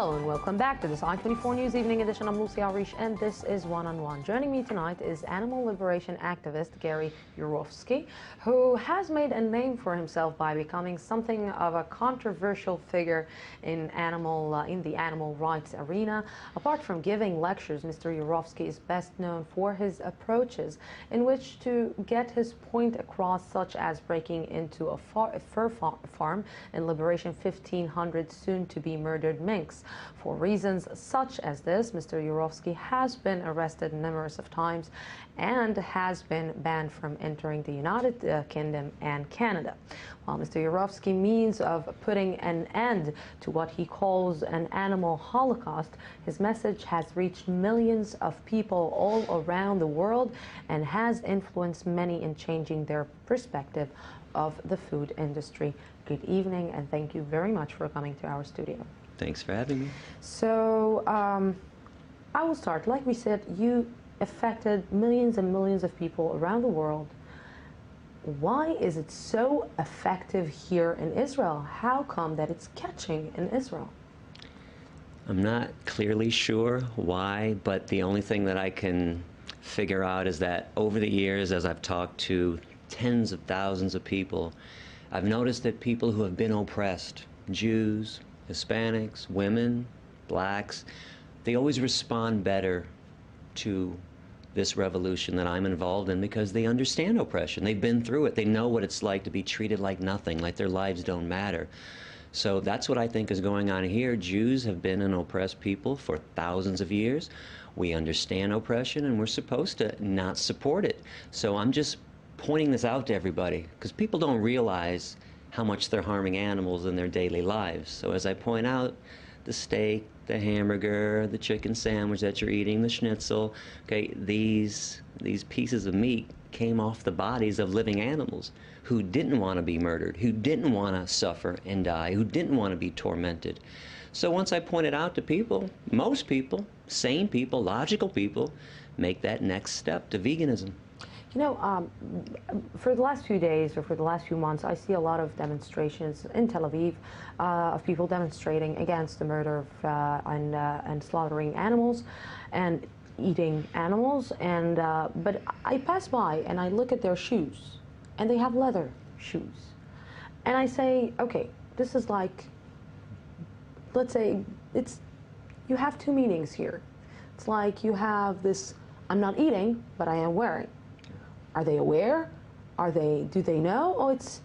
Hello and welcome back to this I-24 News Evening Edition. I'm Lucy Alrish and this is One on One. Joining me tonight is animal liberation activist Yourofsky, who has made a name for himself by becoming something of a controversial figure in the animal rights arena. Apart from giving lectures, Mr. Yourofsky is best known for his approaches in which to get his point across, such as breaking into a fur farm in Liberation 1500 soon-to-be murdered minks. For reasons such as this, Mr. Yourofsky has been arrested numerous of times and has been banned from entering the United Kingdom and Canada. While Mr. Yourofsky means of putting an end to what he calls an animal holocaust, his message has reached millions of people all around the world and has influenced many in changing their perspective of the food industry. Good evening and thank you very much for coming to our studio. Thanks for having me. So I will start. Like we said, you affected millions and millions of people around the world. Why is it so effective here in Israel? How come that it's catching in Israel? I'm not clearly sure why, but the only thing that I can figure out is that over the years, as I've talked to tens of thousands of people, I've noticed that people who have been oppressed, Jews, Hispanics, women, blacks, they always respond better to this revolution that I'm involved in because they understand oppression. They've been through it. They know what it's like to be treated like nothing, like their lives don't matter. So that's what I think is going on here. Jews have been an oppressed people for thousands of years. We understand oppression and we're supposed to not support it. So I'm just pointing this out to everybody because people don't realize how much they're harming animals in their daily lives. So as I point out, the steak, the hamburger, the chicken sandwich that you're eating, the schnitzel, okay, these pieces of meat came off the bodies of living animals who didn't want to be murdered, who didn't want to suffer and die, who didn't want to be tormented. So once I point it out to people, most people, sane people, logical people, make that next step to veganism. You know, for the last few days or for the last few months, I see a lot of demonstrations in Tel Aviv of people demonstrating against the murder of and slaughtering animals and eating animals. And but I pass by and I look at their shoes, and they have leather shoes, and I say, okay, this is like, let's say you have two meanings here. It's like you have this: I'm not eating, but I am wearing. Are they aware? Do they know? Oh, it's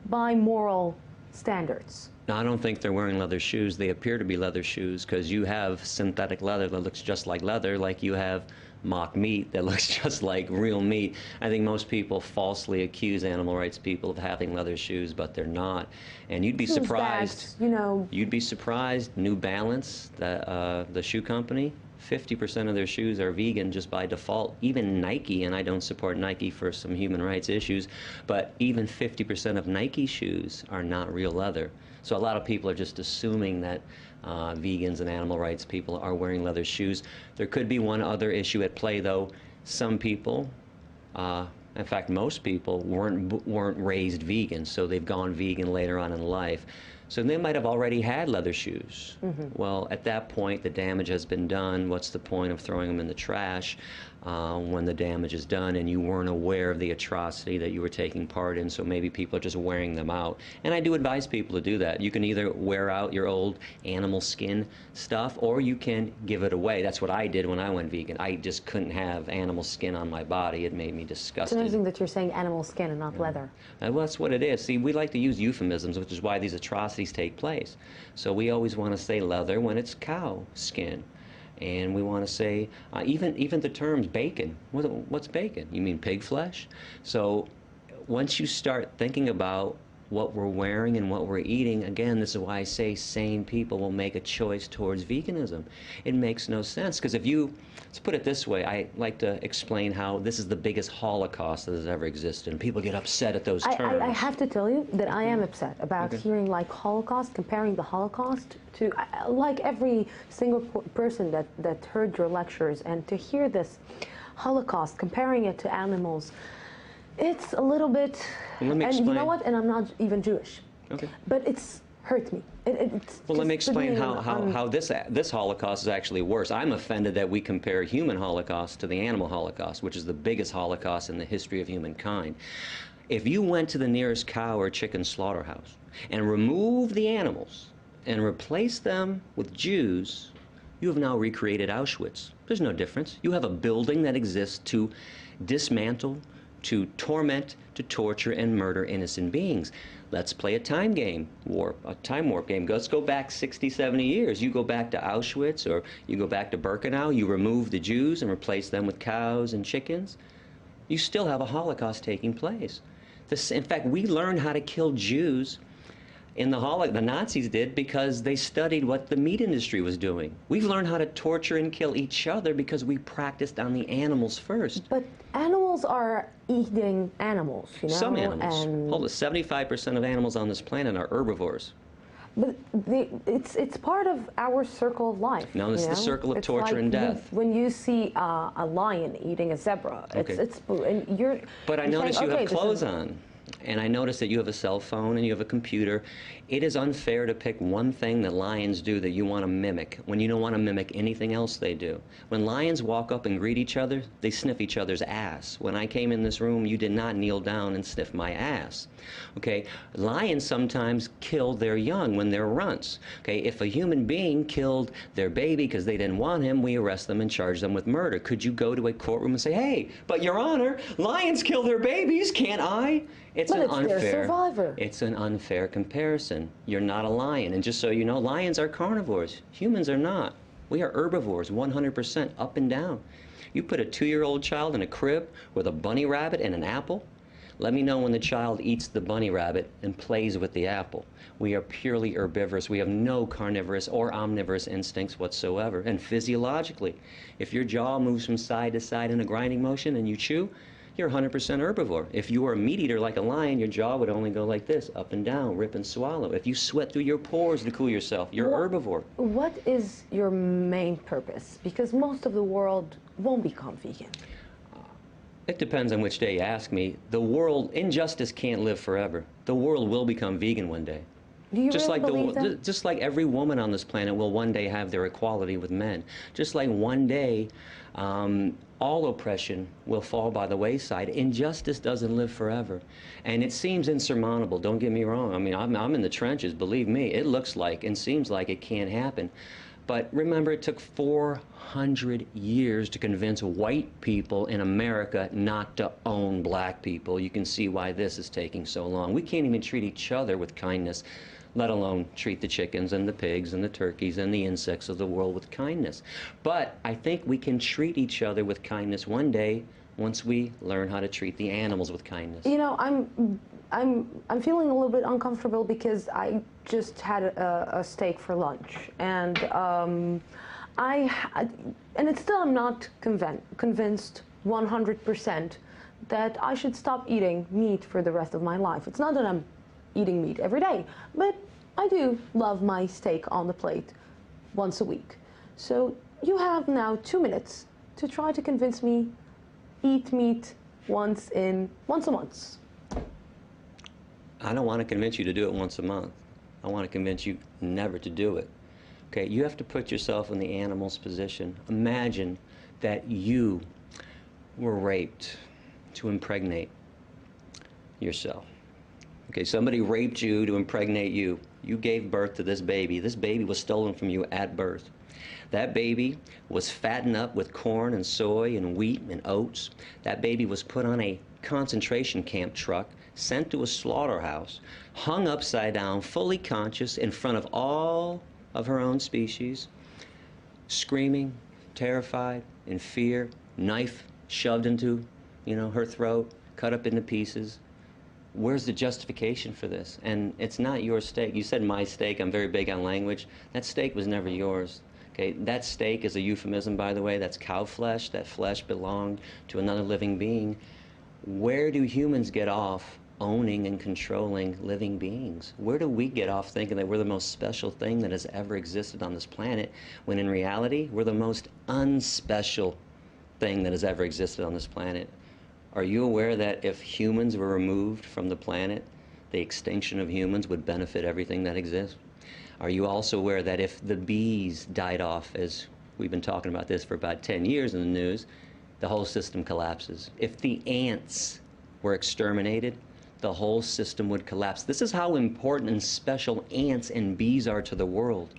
by moral standards. No, I don't think they're wearing leather shoes. They appear to be leather shoes because you have synthetic leather that looks just like leather, like you have mock meat that looks just like real meat. I think most people falsely accuse animal rights people of having leather shoes, but they're not. And you'd be surprised. Bags, you know. You'd be surprised. New Balance, the shoe company, 50% of their shoes are vegan just by default. Even Nike, and I don't support Nike for some human rights issues, but even 50% of Nike shoes are not real leather. So a lot of people are just assuming that vegans and animal rights people are wearing leather shoes. There could be one other issue at play, though. Some people, in fact, most people weren't raised vegan, so they've gone vegan later on in life. So they might have already had leather shoes. Mm-hmm. Well, at that point, the damage has been done. What's the point of throwing them in the trash when the damage is done and you weren't aware of the atrocity that you were taking part in? So maybe people are just wearing them out. And I do advise people to do that. You can either wear out your old animal skin stuff or you can give it away. That's what I did when I went vegan. I just couldn't have animal skin on my body. It made me disgusted. It's amazing that you're saying animal skin and not leather. Well, that's what it is. See, we like to use euphemisms, which is why these atrocities take place. So we always want to say leather when it's cow skin. And we want to say, even the terms bacon. What's bacon? You mean pig flesh? So once you start thinking about what we're wearing and what we're eating, again, this is why I say sane people will make a choice towards veganism. It makes no sense, because if you, let's put it this way, I like to explain how this is the biggest Holocaust that has ever existed, and people get upset at those terms. I have to tell you that I am upset about hearing like Holocaust, comparing the Holocaust to, like every single person that heard your lectures, and to hear this Holocaust, comparing it to animals, it's a little bit, well, let me and explain. you know what, and I'm not even Jewish, Okay. but it's hurt me. Well, let me just to explain me, how this Holocaust is actually worse. I'm offended that we compare human Holocaust to the animal Holocaust, which is the biggest Holocaust in the history of humankind. If you went to the nearest cow or chicken slaughterhouse and removed the animals and replaced them with Jews, you have now recreated Auschwitz. There's no difference. You have a building that exists to dismantle, to torment, to torture, and murder innocent beings. Let's play a time game, a time warp game. Let's go back 60, 70 years. You go back to Auschwitz, or you go back to Birkenau, you remove the Jews and replace them with cows and chickens. You still have a Holocaust taking place. In fact, we learned how to kill Jews in the Nazis did because they studied what the meat industry was doing. We've learned how to torture and kill each other because we practiced on the animals first. But animals are eating animals, you know? Some animals. Hold on, 75% of animals on this planet are herbivores. But it's part of our circle of life. No, it's the circle of torture like and death. When you see a lion eating a zebra, and you're. But I notice you have clothes on. And I notice that you have a cell phone and you have a computer. It is unfair to pick one thing that lions do that you want to mimic when you don't want to mimic anything else they do. When lions walk up and greet each other, they sniff each other's ass. When I came in this room, you did not kneel down and sniff my ass. Okay? Lions sometimes kill their young when they're runts. Okay? If a human being killed their baby because they didn't want him, we arrest them and charge them with murder. Could you go to a courtroom and say, hey, but Your Honor, lions kill their babies, can't I? It's an unfair comparison. You're not a lion. And just so you know, lions are carnivores. Humans are not. We are herbivores, 100% up and down. You put a 2-year-old child in a crib with a bunny rabbit and an apple, let me know when the child eats the bunny rabbit and plays with the apple. We are purely herbivorous. We have no carnivorous or omnivorous instincts whatsoever. And physiologically, if your jaw moves from side to side in a grinding motion and you chew, you're 100% herbivore. If you were a meat eater like a lion, your jaw would only go like this, up and down, rip and swallow. If you sweat through your pores to cool yourself, you're herbivore. What is your main purpose? Because most of the world won't become vegan. It depends on which day you ask me. The world, injustice can't live forever. The world will become vegan one day. Do you really believe that? Just like every woman on this planet will one day have their equality with men. Just like one day all oppression will fall by the wayside. Injustice doesn't live forever. And it seems insurmountable, don't get me wrong. I mean, I'm in the trenches, believe me. It looks like and seems like it can't happen. But remember, it took 400 years to convince white people in America not to own black people. You can see why this is taking so long. We can't even treat each other with kindness, let alone treat the chickens and the pigs and the turkeys and the insects of the world with kindness. But I think we can treat each other with kindness one day once we learn how to treat the animals with kindness. You know, I'm feeling a little bit uncomfortable because I just had a steak for lunch, and it's still I'm not convinced 100% that I should stop eating meat for the rest of my life. It's not that I'm eating meat every day, but I do love my steak on the plate once a week. So you have now 2 minutes to try to convince me eat meat once a month. I don't want to convince you to do it once a month. I want to convince you never to do it. Okay, you have to put yourself in the animal's position. Imagine that you were raped to impregnate yourself. Okay, somebody raped you to impregnate you. You gave birth to this baby. This baby was stolen from you at birth. That baby was fattened up with corn and soy and wheat and oats. That baby was put on a concentration camp truck, sent to a slaughterhouse, hung upside down, fully conscious in front of all of her own species, screaming, terrified, in fear, knife shoved into, her throat, cut up into pieces. Where's the justification for this? And it's not your steak. You said my steak. I'm very big on language. That steak was never yours. Okay, that steak is a euphemism, by the way. That's cow flesh. That flesh belonged to another living being. Where do humans get off owning and controlling living beings? Where do we get off thinking that we're the most special thing that has ever existed on this planet, when in reality, we're the most unspecial thing that has ever existed on this planet? Are you aware that if humans were removed from the planet, the extinction of humans would benefit everything that exists? Are you also aware that if the bees died off, as we've been talking about this for about 10 years in the news, the whole system collapses? If the ants were exterminated, the whole system would collapse. This is how important and special ants and bees are to the world.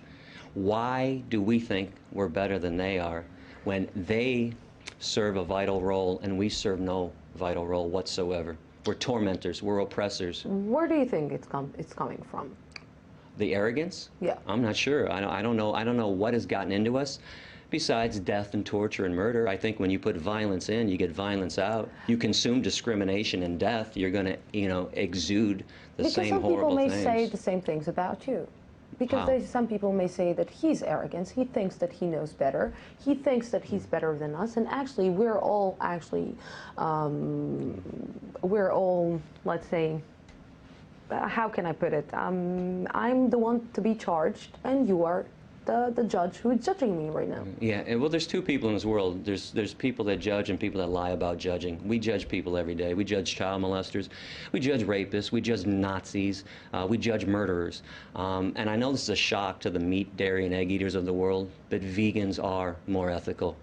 Why do we think we're better than they are when they serve a vital role and we serve no vital role whatsoever? We're tormentors, we're oppressors. Where do you think it's coming from? The arrogance? Yeah. I'm not sure. I don't know what has gotten into us. Besides death and torture and murder, I think when you put violence in, you get violence out. You consume discrimination and death, you're going to, exude the same horrible things. Because some people may say the same things about you. Because some people may say that he's arrogant, he thinks that he knows better, he thinks that he's better than us, and actually we're all, let's say, how can I put it? I'm the one to be charged, and you are the judge who is judging me right now. Yeah, well, there's two people in this world. There's people that judge and people that lie about judging. We judge people every day. We judge child molesters. We judge rapists. We judge Nazis. We judge murderers. And I know this is a shock to the meat, dairy, and egg eaters of the world, but vegans are more ethical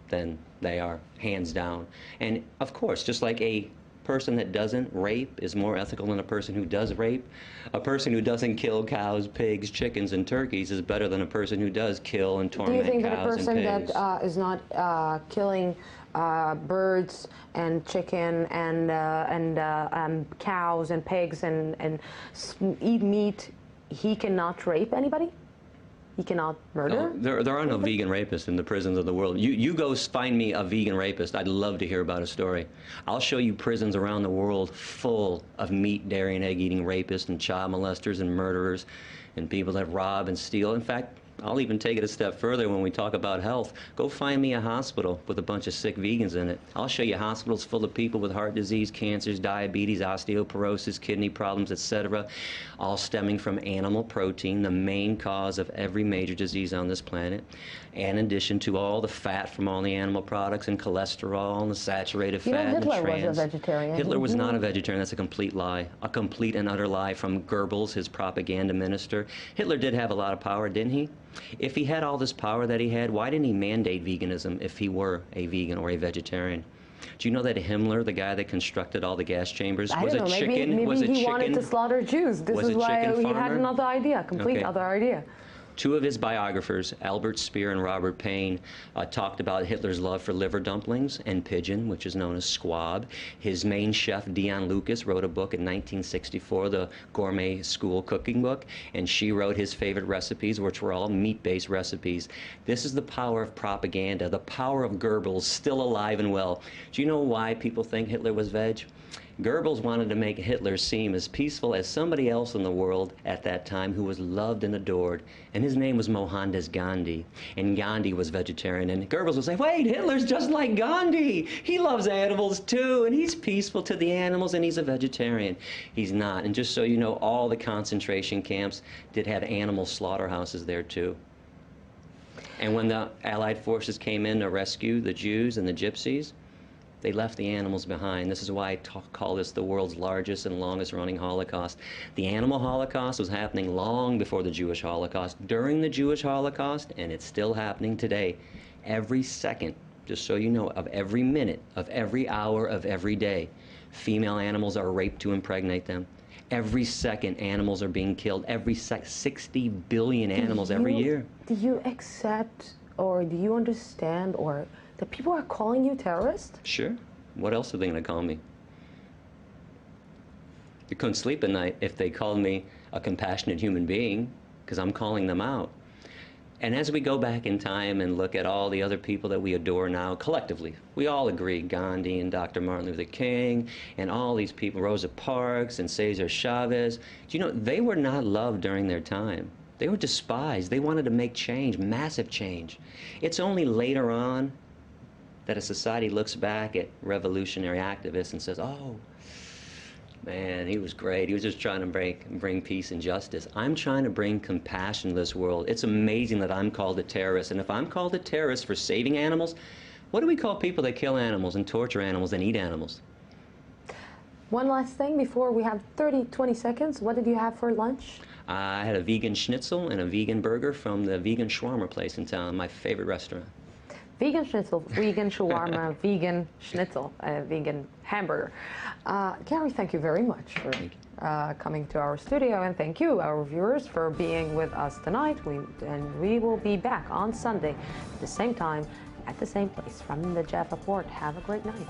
than they are, hands down. And of course, just like a person that doesn't rape is more ethical than a person who does rape. A person who doesn't kill cows, pigs, chickens, and turkeys is better than a person who does kill and torment cows and pigs. Do you think that a person that is not killing birds and chicken and cows and pigs and eat meat, he cannot rape anybody? He cannot murder? No, there are no vegan rapists in the prisons of the world. You go find me a vegan rapist. I'd love to hear about a story. I'll show you prisons around the world full of meat, dairy, and egg-eating rapists and child molesters and murderers and people that rob and steal. In fact, I'll even take it a step further when we talk about health. Go find me a hospital with a bunch of sick vegans in it. I'll show you hospitals full of people with heart disease, cancers, diabetes, osteoporosis, kidney problems, etc., all stemming from animal protein, the main cause of every major disease on this planet, and in addition to all the fat from all the animal products and cholesterol and the saturated fat and Hitler trans. was a vegetarian. Hitler was not a vegetarian. That's a complete lie. A complete and utter lie from Goebbels, his propaganda minister. Hitler did have a lot of power, didn't he? If he had all this power that he had, why didn't he mandate veganism if he were a vegan or a vegetarian? Do you know that Himmler, the guy that constructed all the gas chambers, was a chicken? Maybe he wanted to slaughter Jews. This is why he had another idea, other idea. Two of his biographers, Albert Speer and Robert Payne, talked about Hitler's love for liver dumplings and pigeon, which is known as squab. His main chef, Dion Lucas, wrote a book in 1964, the Gourmet School Cooking Book, and she wrote his favorite recipes, which were all meat-based recipes. This is the power of propaganda, the power of Goebbels, still alive and well. Do you know why people think Hitler was veg? Goebbels wanted to make Hitler seem as peaceful as somebody else in the world at that time who was loved and adored, and his name was Mohandas Gandhi, and Gandhi was vegetarian, and Goebbels would say, wait, Hitler's just like Gandhi. He loves animals too, and he's peaceful to the animals, and he's a vegetarian. He's not, and just so you know, all the concentration camps did have animal slaughterhouses there too. And when the Allied forces came in to rescue the Jews and the Gypsies, they left the animals behind. This is why I call this the world's largest and longest running Holocaust. The animal Holocaust was happening long before the Jewish Holocaust, during the Jewish Holocaust, and it's still happening today. Every second, just so you know, of every minute, of every hour, of every day, female animals are raped to impregnate them. Every second, animals are being killed. Every 60 billion animals every year. Do you accept, or do you understand, or that people are calling you terrorist? Sure. What else are they going to call me? You couldn't sleep at night if they called me a compassionate human being, because I'm calling them out. And as we go back in time and look at all the other people that we adore now, collectively, we all agree, Gandhi and Dr. Martin Luther King and all these people, Rosa Parks and Cesar Chavez, do you know, they were not loved during their time. They were despised. They wanted to make change, massive change. It's only later on that a society looks back at revolutionary activists and says, oh, man, he was great. He was just trying to bring peace and justice. I'm trying to bring compassion to this world. It's amazing that I'm called a terrorist. And if I'm called a terrorist for saving animals, what do we call people that kill animals and torture animals and eat animals? One last thing before we have 20 seconds. What did you have for lunch? I had a vegan schnitzel and a vegan burger from the vegan shawarma place in town, my favorite restaurant. Vegan schnitzel, vegan shawarma, vegan schnitzel, vegan hamburger. Gary, thank you very much for coming to our studio, and thank you, our viewers, for being with us tonight. We will be back on Sunday at the same time, at the same place from the Jaffa Port. Have a great night.